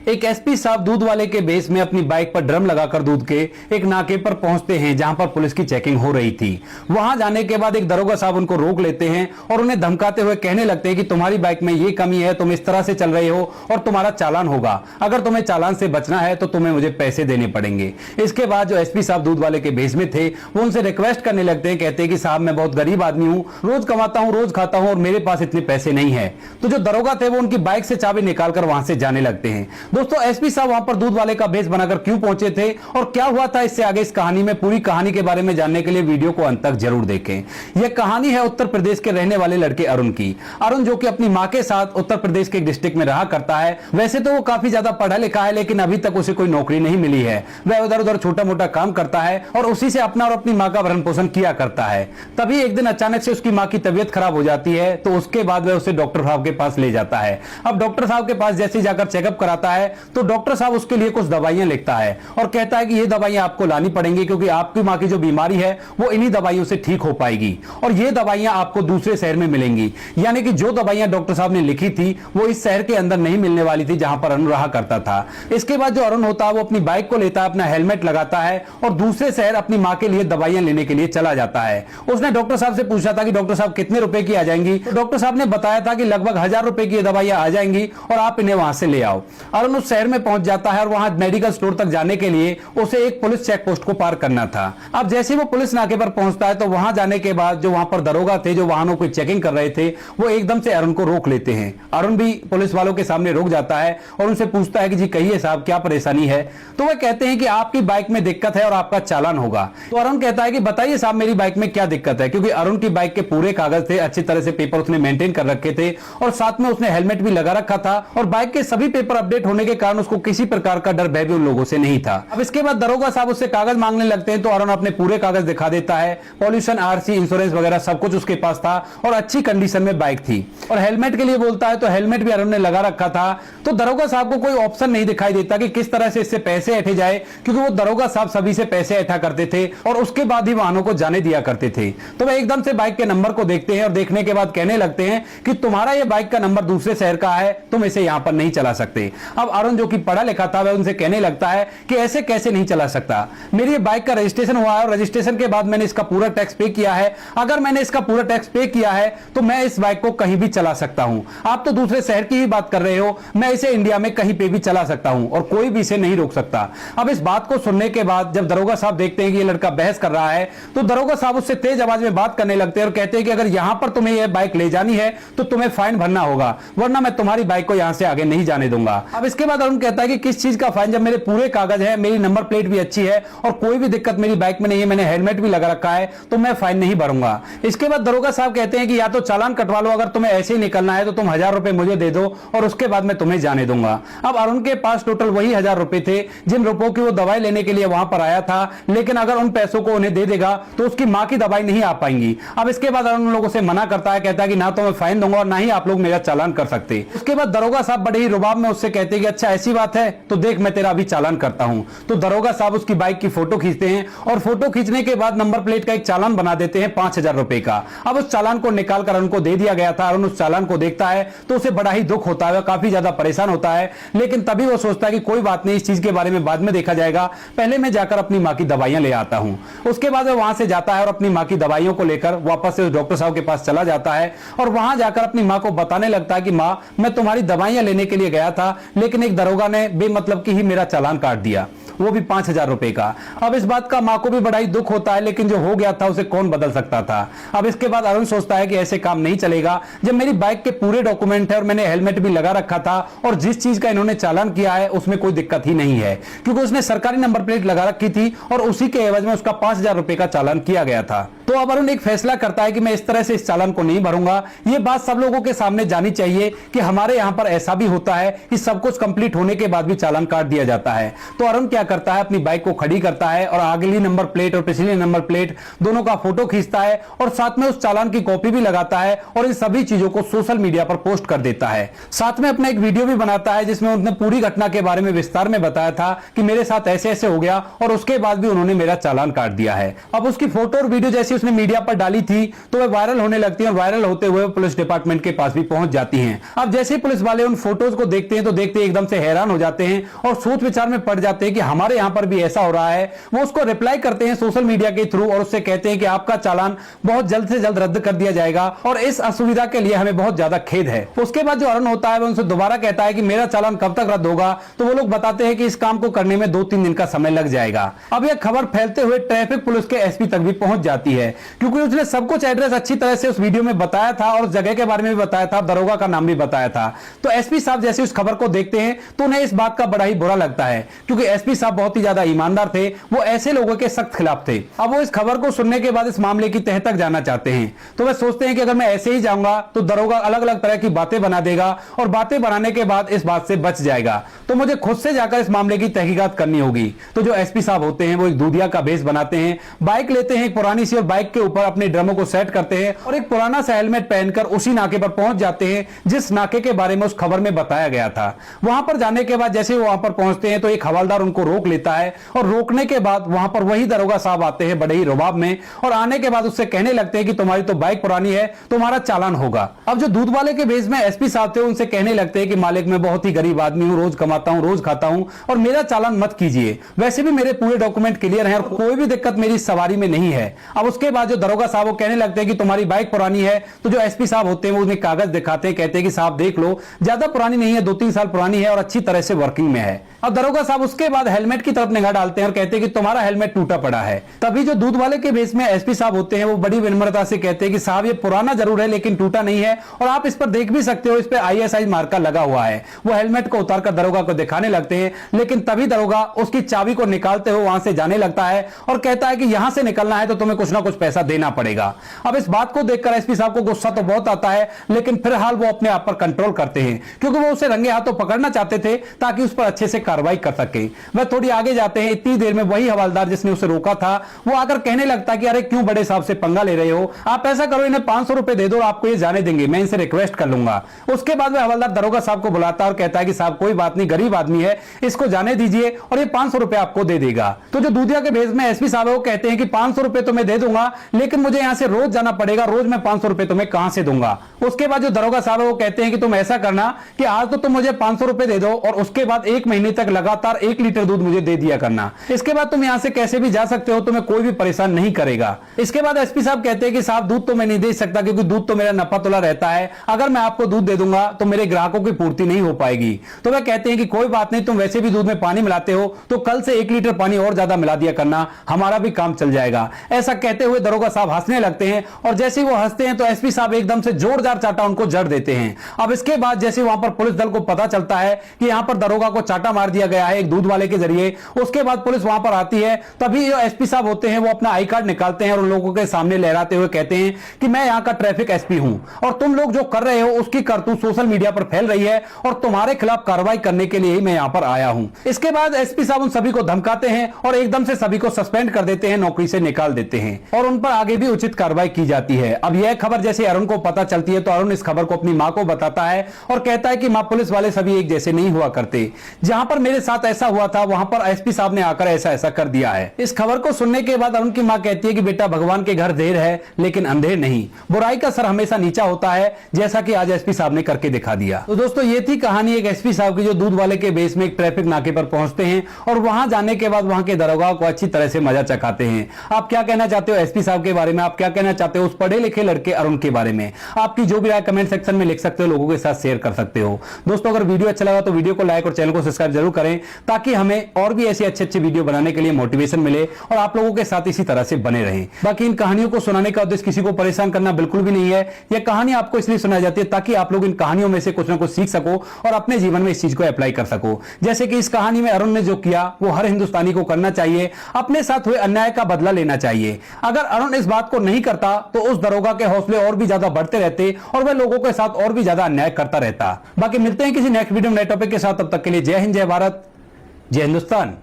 एक एसपी साहब दूध वाले के बेस में अपनी बाइक पर ड्रम लगाकर दूध के एक नाके पर पहुंचते हैं जहां पर पुलिस की चेकिंग हो रही थी। वहां जाने के बाद एक दरोगा साहब उनको रोक लेते हैं और उन्हें धमकाते हुए कहने लगते हैं कि तुम्हारी बाइक में ये कमी है, तुम इस तरह से चल रहे हो और तुम्हारा चालान होगा। अगर तुम्हें चालान से बचना है तो तुम्हें मुझे पैसे देने पड़ेंगे। इसके बाद जो एसपी साहब दूध वाले के बेस में थे वो उनसे रिक्वेस्ट करने लगते हैं, कहते हैं कि साहब मैं बहुत गरीब आदमी हूं, रोज कमाता हूं, रोज खाता हूं और मेरे पास इतने पैसे नहीं है। तो जो दरोगा थे वो उनकी बाइक से चाबी निकालकर वहां से जाने लगते हैं। दोस्तों, एसपी साहब वहां पर दूध वाले का भेष बनाकर क्यों पहुंचे थे और क्या हुआ था इससे आगे इस कहानी में, पूरी कहानी के बारे में जानने के लिए वीडियो को अंत तक जरूर देखें। यह कहानी है उत्तर प्रदेश के रहने वाले लड़के अरुण की। अरुण जो कि अपनी मां के साथ उत्तर प्रदेश के एक डिस्ट्रिक्ट में रहा करता है। वैसे तो वो काफी ज्यादा पढ़ा लिखा है लेकिन अभी तक उसे कोई नौकरी नहीं मिली है। वह उधर उधर छोटा मोटा काम करता है और उसी से अपना और अपनी मां का भरण पोषण किया करता है। तभी एक दिन अचानक से उसकी मां की तबीयत खराब हो जाती है, तो उसके बाद वह उसे डॉक्टर साहब के पास ले जाता है। अब डॉक्टर साहब के पास जैसे जाकर चेकअप कराता है तो डॉक्टर साहब उसके लिए कुछ दवाइयां लिखता है और कहता है कि ये दवाइयां आपको लानी पड़ेंगी क्योंकि आपकी मां की जो बीमारी है वो इन्हीं दवाइयों से ठीक हो पाएगी और ये दवाइयां आपको दूसरे शहर में मिलेंगी। यानी कि जो दवाइयां डॉक्टर साहब ने लिखी थी वो इस शहर के अंदर नहीं मिलने वाली थी जहां पर अरुण रहा करता था। इसके बाद जो अरुण होता है वो अपनी बाइक को लेता है, अपना हेलमेट लगाता है और दूसरे शहर अपनी मां के लिए दवाइयां लेने के लिए चला जाता है। उसने डॉक्टर साहब से पूछा था कि डॉक्टर साहब कितने रुपए की आ जाएंगी, तो डॉक्टर साहब ने बताया था कि लगभग 1000 रुपए की दवाइयां आ जाएंगी और आप इन्हें वहां से ले आओ। अरुण उस शहर में पहुंच जाता है और वहां मेडिकल स्टोर तक जाने के लिए उसे एक पुलिस चेक पोस्ट को पार करना था। अब जैसे ही वो पुलिस नाके पर पहुंचता है तो वहां जाने के बाद जो वहां पर दरोगा थे जो वाहनों की चेकिंग कर रहे थे वो एकदम से अरुण को रोक लेते हैं। अरुण भी पुलिस वालों के सामने रुक जाता है और उनसे पूछता है कि जी कहिए साहब क्या परेशानी है। तो वह कहते हैं कि आपकी बाइक में दिक्कत है और आपका चालान होगा। तो अरुण कहता है कि बताइए साहब मेरी बाइक में क्या दिक्कत है, क्योंकि अरुण की बाइक के पूरे कागज थे, अच्छी तरह से पेपर उसने मेंटेन कर रखे थे और साथ में उसने हेलमेट भी लगा रखा था और बाइक के सभी पेपर अपडेट होने के कारण उसको किसी प्रकार का डर भय भी उन लोगों से नहीं था। अब इसके बाद दरोगा साहब उससे कागज मांगने लगते हैं तो अरुण अपने पूरे कागज दिखा देता है। पॉल्यूशन, आरसी, इंश्योरेंस वगैरह सब कुछ उसके पास था और अच्छी कंडीशन में बाइक थी। और हेलमेट के लिए बोलता है तो हेलमेट भी अरुण ने लगा रखा था। तो दरोगा साहब को कोई ऑप्शन नहीं दिखाई देता कि किस तरह से इससे पैसे ऐंठे जाए, क्योंकि वो दरोगा साहब सभी से पैसे ऐंठा करते थे और उसके बाद ही वाहनों को जाने दिया करते थे। तो वह एकदम से बाइक के नंबर को देखते हैं और देखने के बाद कहने लगते हैं कि तुम्हारा ये बाइक का नंबर दूसरे शहर का है, तुम इसे यहां पर नहीं चला सकते। अब अरुण जो कि पढ़ा लिखा था वह उनसे कहने लगता है कि ऐसे कैसे नहीं चला सकता, मेरी ये बाइक का रजिस्ट्रेशन हुआ है और रजिस्ट्रेशन के बाद मैंने इसका पूरा टैक्स पे किया है। अगर मैंने इसका पूरा टैक्स पे किया है तो मैं इस बाइक को कहीं भी चला सकता हूं। आप तो दूसरे शहर की ही बात कर रहे हो, मैं इसे इंडिया में कहीं पे भी चला सकता हूं और कोई भी इसे नहीं रोक सकता। अब इस बात को सुनने के बाद जब दरोगा साहब देखते हैं कि ये लड़का बहस कर रहा है तो दरोगा साहब उससे तेज आवाज में बात करने लगते हैं और कहते हैं कि अगर यहां पर तुम्हें यह बाइक ले जानी है तो तुम्हें फाइन भरना होगा, वरना मैं तुम्हारी बाइक को यहां से आगे नहीं जाने दूंगा। अब इसके बाद अरुण कहता है कि किस चीज का फाइन, जब मेरे पूरे कागज है, मेरी नंबर प्लेट भी अच्छी है और कोई भी दिक्कत मेरी बाइक में नहीं है, मैंने हेलमेट भी लगा रखा है, तो मैं फाइन नहीं भरूंगा। इसके बाद दरोगा साहब कहते हैं कि या तो चालान कटवा लो, अगर तुम्हें ऐसे ही निकलना है तो तुम 1000 रुपए मुझे दे दो और उसके बाद मैं तुम्हें जाने दूंगा। अब अरुण के पास टोटल वही 1000 रुपए थे जिन रुपयों की वो दवाई लेने के लिए वहां पर आया था, लेकिन अगर उन पैसों को उन्हें दे देगा तो उसकी मां की दवाई नहीं आ पाएंगी। अब इसके बाद अरुण लोगों से मना करता है, कहता है कि ना तो मैं फाइन दूंगा और ना ही आप लोग मेरा चालान कर सकते। उसके बाद दरोगा साहब बड़े ही रुबाब में उससे कहते हैं कि अच्छा ऐसी बात है तो देख मैं तेरा अभी चालान करता हूं। तो दरोगा साहब उसकी बाइक की फोटो खींचते हैं और फोटो खींचने के बाद नंबर प्लेट का एक चालान बना देते हैं 5000 रुपए का। अब उस चालान को निकालकर उनको दे दिया गया था। अरुण उस चालान को देखता है तो उसे बड़ा ही दुख होता है, काफी ज्यादा परेशान होता है, लेकिन तभी वो सोचता है कि कोई बात नहीं, इस चीज के बारे में बाद में देखा जाएगा, पहले मैं जाकर अपनी मां की दवाइयां ले आता हूं। उसके बाद वो वहां से जाता है और अपनी मां की दवाइयों को लेकर वापस से उस डॉक्टर साहब के पास चला जाता है और वहां जाकर अपनी मां को बताने लगता है कि मां मैं तुम्हारी दवाइयां लेने के लिए गया था लेकिन एक दरोगा ने बेमतलब की ही मेरा चालान काट दिया, वो भी 5000 रुपए का। अब इस बात का मां को भी बड़ा ही दुख होता है, लेकिन जो हो गया था उसे कौन बदल सकता था। अब इसके बाद अरुण सोचता है कि ऐसे काम नहीं चलेगा, जब मेरी बाइक के पूरे डॉक्यूमेंट है और मैंने हेलमेट भी लगा रखा था और जिस चीज का इन्होंने चालान किया है उसमें कोई दिक्कत ही नहीं है, क्योंकि उसने सरकारी नंबर प्लेट लगा रखी थी और उसी के एवज में उसका 5000 रुपए का चालान किया गया था। तो अब अरुण एक फैसला करता है कि मैं इस तरह से इस चालान को नहीं भरूंगा। ये बात सब लोगों के सामने जानी चाहिए कि हमारे यहां पर ऐसा भी होता है कि सब कुछ कंप्लीट होने के बाद भी चालान काट दिया जाता है। तो अरुण क्या करता है, अपनी बाइक को खड़ी करता है और अगली नंबर प्लेट और पिछली नंबर प्लेट दोनों का फोटो खींचता है और साथ में उस चालान की कॉपी भी लगाता है और इन सभी चीजों को सोशल मीडिया पर पोस्ट कर देता है। साथ में अपना एक वीडियो भी बनाता है जिसमें उसने पूरी घटना के बारे में विस्तार में बताया था कि मेरे साथ ऐसे ऐसे हो गया और उसके बाद भी उन्होंने मेरा चालान काट दिया है। अब उसकी फोटो और वीडियो जैसे जैसे उसने मीडिया पर डाली थी तो वह वायरल होने लगती है और वायरल होते हुए पुलिस डिपार्टमेंट के पास भी पहुंच जाती हैं। अब जैसे ही पुलिस वाले उन फोटोज को देखते हैं तो देखते ही एकदम से हैरान हो जाते हैं और सोच विचार में पड़ जाते हैं कि हमारे यहां पर भी ऐसा हो रहा है। वो उसको रिप्लाई करते हैं सोशल मीडिया के थ्रू और उससे कहते हैं कि आपका चालान बहुत जल्द से जल्द रद्द कर दिया जाएगा और इस असुविधा के लिए हमें बहुत ज्यादा खेद है। उसके बाद जो अरुण होता है वो उनसे दोबारा कहता है कि मेरा चालान कब तक रद्द होगा, तो वो लोग बताते हैं कि इस काम को करने में 2-3 दिन का समय लग जाएगा। अब यह खबर फैलते हुए ट्रैफिक पुलिस के एसपी तक भी पहुंच जाती है, क्योंकि उसने सब कुछ एड्रेस अच्छी तरह से उस वीडियो में बताया था और जगह के बारे में भी बताया था, दरोगा का नाम भी बताया था। तो एसपी साहब जैसे उस खबर को देखते हैं तो उन्हें इस बात का बड़ा ही बुरा लगता है, क्योंकि एसपी साहब बहुत ही ज्यादा ईमानदार थे, वो ऐसे लोगों के सख्त खिलाफ थे। अब वो इस खबर को सुनने के बाद इस मामले की तह तक जाना चाहते हैं। तो वह सोचते हैं कि अगर मैं ऐसे ही जाऊंगा तो दरोगा अलग अलग तरह की बातें बना देगा और बातें बनाने के बाद इस बात से बच जाएगा, तो मुझे खुद से जाकर इस मामले की तहकीकात करनी होगी। तो जो एसपी साहब होते हैं वो एक दूधिया का भेष बनाते हैं, बाइक लेते हैं एक पुरानी सी और बाइक के ऊपर अपने ड्रमों को सेट करते हैं और एक पुराना सा हेलमेट पहनकर उसी नाके पर पहुंच जाते हैं जिस नाके के बारे में उस खबर में बताया गया था। वहां पर जाने के बाद जैसे वो वहां पर पहुंचते हैं तो एक हवलदार उनको रोक लेता है और रोकने के बाद वहां पर वही दरोगा साहब आते हैं बड़े ही रुबाब में और आने के बाद उससे कहने लगते हैं कि तुम्हारी तो बाइक पुरानी है, तुम्हारा चालान होगा। अब जो दूध वाले के भेष में एसपी साहब थे उनसे कहने लगते हैं कि मालिक मैं बहुत ही गरीब आदमी हूं, रोज कमाता हूं, रोज खाता हूं और मेरा चालान मत कीजिए, वैसे भी मेरे पूरे डॉक्यूमेंट क्लियर हैं और कोई भी दिक्कत मेरी सवारी में नहीं है। अब उसके बाद जो दरोगा साहब वो कहने लगते हैं कि तुम्हारी बाइक पुरानी है, तो जो एसपी साहब होते हैं वो उन्हें कागज दिखाते हैं, कहते हैं कि साहब देख लो ज्यादा पुरानी नहीं है, 2-3 साल पुरानी है और अच्छी तरह से वर्किंग में है। अब दरोगा साहब उसके बाद हेलमेट की तरफ निगाह डालते हैं और कहते हैं कि तुम्हारा हेलमेट टूटा पड़ा है। तभी जो दूध वाले के भेष में एसपी साहब होते हैं वो बड़ी विनम्रता से कहते हैं कि साहब ये पुराना जरूर है लेकिन टूटा नहीं है और आप इस पर देख भी सकते हो, इस पे ISI मार्का लगा हुआ है। वो हेलमेट को उतारकर दरोगा को दिखाने लगते हैं, लेकिन तभी दरोगा उसकी चाबी को निकालते हुए वहां से जाने लगता है और कहता है कि यहां से निकलना है तो तुम्हें कुछ ना कुछ पैसा देना पड़ेगा। अब इस बात को देखकर एसपी साहब को गुस्सा तो बहुत आता है, लेकिन फिलहाल वो अपने आप पर कंट्रोल करते हैं, क्योंकि वो उसे रंगे हाथों पकड़ना चाहते थे ताकि उस पर अच्छे से कार्रवाई कर सके। वह थोड़ी आगे जाते हैं, इतनी देर में वही हवलदार जिसने उसे रोका था वो आकर कहने लगता है कि अरे क्यों बड़े साहब से पंगा ले रहे हो, आप ऐसा करो इन्हें 500 रुपए दे दो और आपको ये जाने देंगे, मैं इनसे रिक्वेस्ट कर लूंगा। उसके बाद वह हवलदार दरोगा साहब को बुलाता है और कहता है कि साहब कोई बात नहीं, गरीब आदमी है, इसको जाने दीजिए और ये 500 रुपए आपको दे देगा। तो जो दूधिया के भेष में एसपी साहब है वो कहते हैं कि 500 रुपए तो मैं दे दूंगा, लेकिन मुझे यहां से रोज जाना पड़ेगा, रोज मैं 500 रुपए तुम्हें कहां से दूंगा। उसके बाद जो दरोगा साहब है वो कहते हैं कि तुम ऐसा करना कि आज तो तुम मुझे 500 रुपए दे दो और उसके बाद 1 महीने तक लगातार 1 लीटर दूध मुझे दे दिया करना, इसके बाद तुम यहां से कैसे भी जा सकते हो, तुम्हें कोई भी परेशान नहीं करेगा। इसके बाद एसपी साहब कहते हैं कि साहब दूध तो मैं नहीं दे सकता क्योंकि दूध तो मेरा नफा तुला रहता है, अगर मैं आपको दूध दे दूंगा तो मेरे ग्राहकों की पूर्ति नहीं हो पाएगी। तो वह कहते हैं कि कोई बात नहीं, तुम वैसे भी दूध में पानी मिलाते हो तो कल से 1 लीटर पानी और ज्यादा मिला दिया करना, हमारा भी काम चल जाएगा। ऐसा कहते हुए दरोगा साहब हंसने लगते हैं और जैसे ही वो हंसते हैं तो एसपी साहब एकदम से जोरदार चाटा उनको जड़ देते हैं। अब इसके बाद जैसे वहां पर पुलिस दल को पता चलता है कि यहां पर दरोगा को चाटा मार दिया गया है एक दूध वाले के जरिए, उसके बाद पुलिस वहां पर आती है। तभी जो एसपी साहब होते हैं वो अपना आई कार्ड निकालते हैं और उन लोगों के सामने लहराते हुए कहते हैं कि मैं यहां का ट्रैफिक एसपी हूं और तुम लोग जो कर रहे हो उसकी करतूत सोशल मीडिया पर फैल रही है और तुम्हारे खिलाफ कार्रवाई करने के लिए ही मैं यहां पर आया हूं। इसके बाद एसपी साहब उन सभी को धमकाते हैं और एकदम से सभी को सस्पेंड कर देते हैं, नौकरी से निकाल देते हैं और उन पर आगे भी उचित कार्रवाई की जाती है। अब यह खबर जैसे अरुण को पता चलती है तो अरुण इस खबर को अपनी मां को बताता है और कहता है कि मां पुलिस वाले सभी एक जैसे नहीं हुआ करते, जहां पर मेरे साथ ऐसा हुआ था वहां पर एसपी साहब ने आकर ऐसा ऐसा कर दिया है। इस खबर को सुनने के बाद अरुण की मां कहती है कि बेटा भगवान के घर देर है लेकिन अंधेर नहीं, बुराई का सर हमेशा नीचा होता है, जैसा कि आज एसपी साहब ने करके दिखा दिया। तो दोस्तों ये थी कहानी एक एसपी साहब की जो दूध वाले के भेष में एक ट्रैफिक नाके पर पहुंचते हैं और वहां जाने के बाद वहां के दरोगा को अच्छी तरह से मजा चखाते हैं। आप क्या कहना चाहते हो एसपी साहब के बारे में, आप क्या कहना चाहते हो उस पढ़े लिखे लड़के अरुण के बारे में? आपकी जो भी राय कमेंट सेक्शन में लिख सकते हो, लोगों के साथ शेयर कर सकते हो। दोस्तों अगर वीडियो अच्छा लगा तो वीडियो को लाइक और चैनल को सब्सक्राइब जरूर करें ताकि हमें और भी ऐसे अच्छे वीडियो बनाने के लिए मोटिवेशन मिले और आप लोगों के साथ इसी तरह से बने रहें। बाकी इन कहानियों को सुनाने का उद्देश्य किसी को परेशान करना बिल्कुल भी नहीं है। यह कहानी आपको इसलिए सुनाई जाती है ताकि आप लोग इन कहानियों में से कुछ ना कुछ सीख सको और अपने जीवन में इस चीज को अप्लाई कर सको। जैसे कि इस कहानी में अरुण ने जो किया वो हर हिंदुस्तानी को करना चाहिए, अपने साथ हुए अन्याय का बदला लेना चाहिए। अगर अरुण इस बात को नहीं करता तो उस दरोगा के हौसले और भी ज्यादा बढ़ते रहते और वह लोगों के साथ और भी ज्यादा अन्याय करता रहता। बाकी मिलते हैं किसी नेक्स्ट वीडियो में नए टॉपिक के साथ, तब तक के लिए जय हिंद, जय भारत, जय हिंदुस्तान।